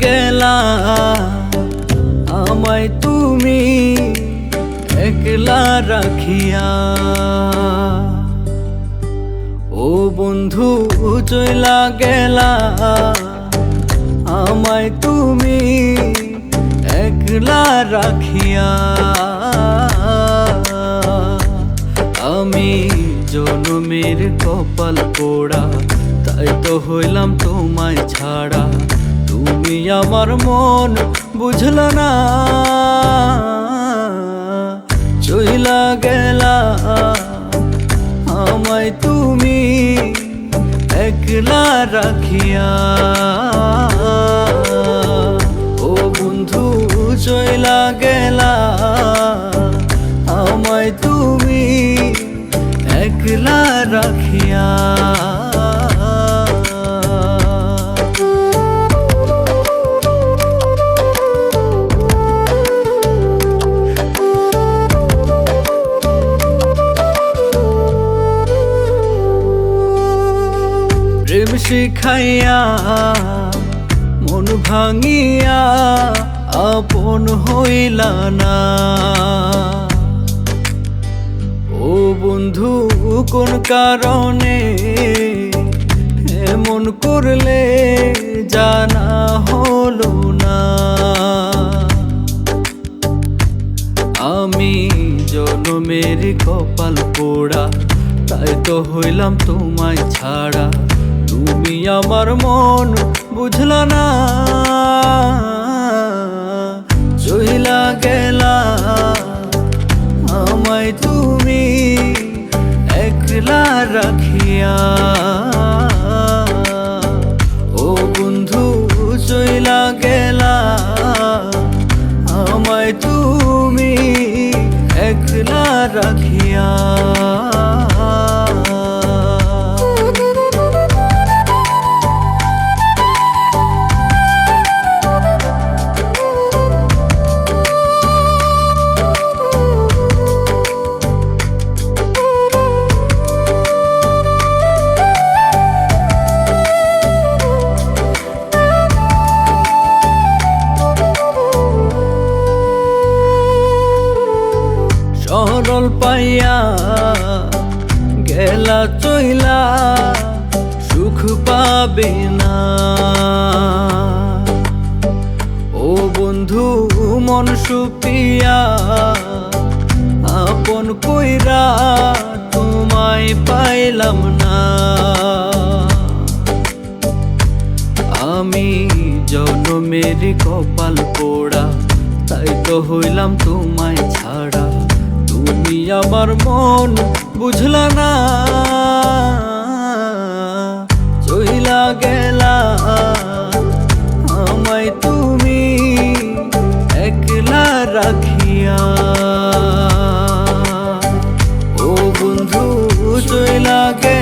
গেলা আমায় তুমি একলা রাখিয়া। ও বন্ধু চইলা গেলা আমায় তুমি একলা রাখিয়া। আমি জনমের কপাল পোড়া, তাই তো হইলাম তোমায় ছাড়া। তুমি আমার মন বুঝলা না, চইলা গেলা আমায় তুমি একলা রাখিয়া। ও বন্ধু চইলা গেলা আমায় তুমি একলা রাখিয়া। প্রেম শিখাইয়া মন ভাঙিয়া আপন হইলা না। ও বন্ধু কোন কারণে এমন করলে জানা হলো না। আমি জনমের কপাল পোড়া, তাই তো হইলাম তোমায় ছাড়া। তুমি আমার মন বুঝলা না, চইলা গেলা আমায় তুমি একলা রাখিয়া। ও বন্ধু চইলা গেলা আমায় তুমি একলা রাখিয়া। সরল পাইয়া গেলা চইলা সুখ পাবে না। ও বন্ধু মন সুপিয়া আপন কইরা তোমায় পাইলাম না। আমি জনমের কপাল পোড়া, তাই তো হইলাম তোমায় ছাড়া। তুমি আমার মন বুঝলা না, চইলা গেলা আমায় তুমি একলা রাখিয়া। ও বন্ধু চইলা গেলা